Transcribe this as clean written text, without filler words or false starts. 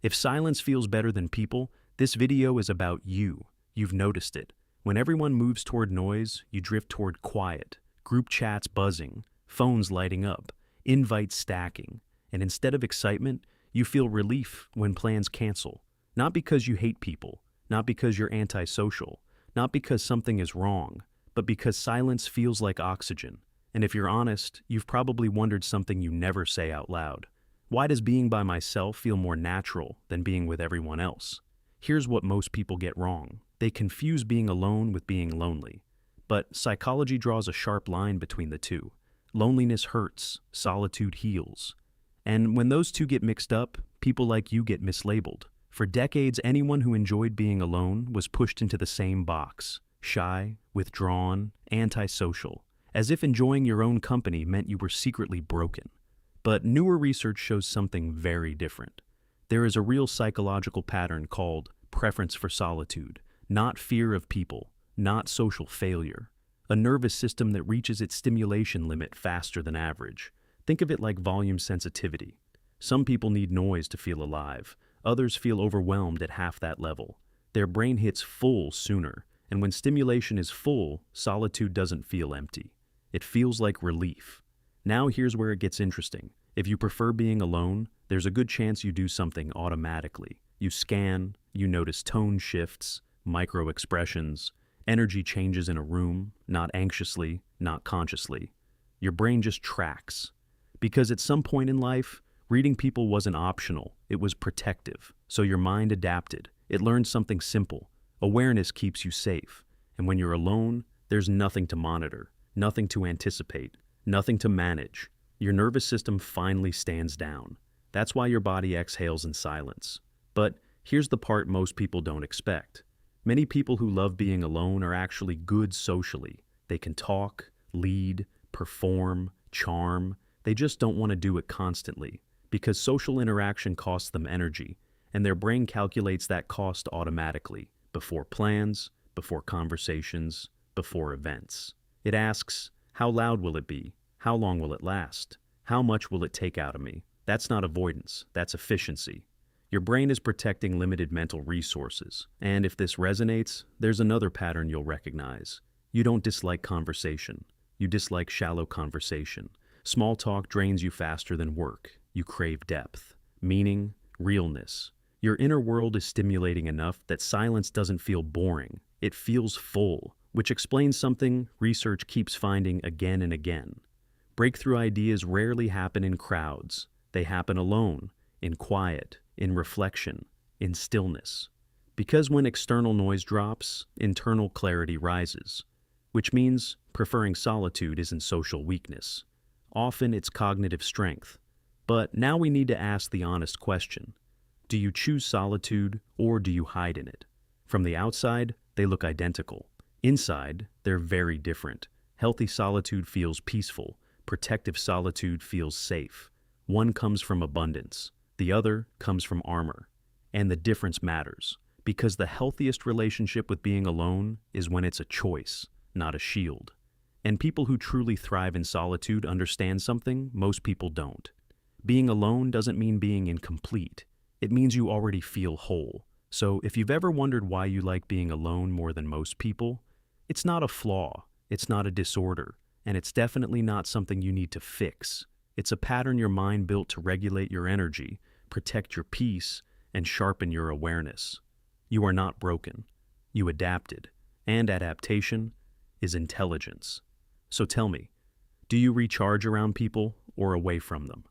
If silence feels better than people, this video is about you. You've noticed it. When everyone moves toward noise, you drift toward quiet, group chats buzzing, phones lighting up, invites stacking, and instead of excitement, you feel relief when plans cancel. Not because you hate people, not because you're antisocial, not because something is wrong, but because silence feels like oxygen. And if you're honest, you've probably wondered something you never say out loud. Why does being by myself feel more natural than being with everyone else? Here's what most people get wrong. They confuse being alone with being lonely. But psychology draws a sharp line between the two. Loneliness hurts, solitude heals. And when those two get mixed up, people like you get mislabeled. For decades, anyone who enjoyed being alone was pushed into the same box: shy, withdrawn, antisocial, as if enjoying your own company meant you were secretly broken. But newer research shows something very different. There is a real psychological pattern called preference for solitude, not fear of people, not social failure. A nervous system that reaches its stimulation limit faster than average. Think of it like volume sensitivity. Some people need noise to feel alive. Others feel overwhelmed at half that level. Their brain hits full sooner, and when stimulation is full, solitude doesn't feel empty. It feels like relief. Now here's where it gets interesting. If you prefer being alone, there's a good chance you do something automatically. You scan, you notice tone shifts, micro expressions, energy changes in a room, not anxiously, not consciously. Your brain just tracks. Because at some point in life, reading people wasn't optional, it was protective. So your mind adapted. It learned something simple. Awareness keeps you safe. And when you're alone, there's nothing to monitor, nothing to anticipate, nothing to manage. Your nervous system finally stands down. That's why your body exhales in silence. But here's the part most people don't expect. Many people who love being alone are actually good socially. They can talk, lead, perform, charm. They just don't want to do it constantly, because social interaction costs them energy, and their brain calculates that cost automatically, before plans, before conversations, before events. It asks, how loud will it be? How long will it last? How much will it take out of me? That's not avoidance, that's efficiency. Your brain is protecting limited mental resources, and if this resonates, there's another pattern you'll recognize. You don't dislike conversation. You dislike shallow conversation. Small talk drains you faster than work. You crave depth, meaning, realness. Your inner world is stimulating enough that silence doesn't feel boring. It feels full, which explains something research keeps finding again and again. Breakthrough ideas rarely happen in crowds. They happen alone, in quiet, in reflection, in stillness. Because when external noise drops, internal clarity rises, which means preferring solitude isn't social weakness. Often it's cognitive strength. But now we need to ask the honest question. Do you choose solitude or do you hide in it? From the outside, they look identical. Inside, they're very different. Healthy solitude feels peaceful. Protective solitude feels safe. One comes from abundance. The other comes from armor. And the difference matters, because the healthiest relationship with being alone is when it's a choice, not a shield. And people who truly thrive in solitude understand something most people don't. Being alone doesn't mean being incomplete. It means you already feel whole. So if you've ever wondered why you like being alone more than most people, it's not a flaw, it's not a disorder, and it's definitely not something you need to fix. It's a pattern your mind built to regulate your energy, protect your peace, and sharpen your awareness. You are not broken. You adapted. And adaptation is intelligence. So tell me, do you recharge around people or away from them?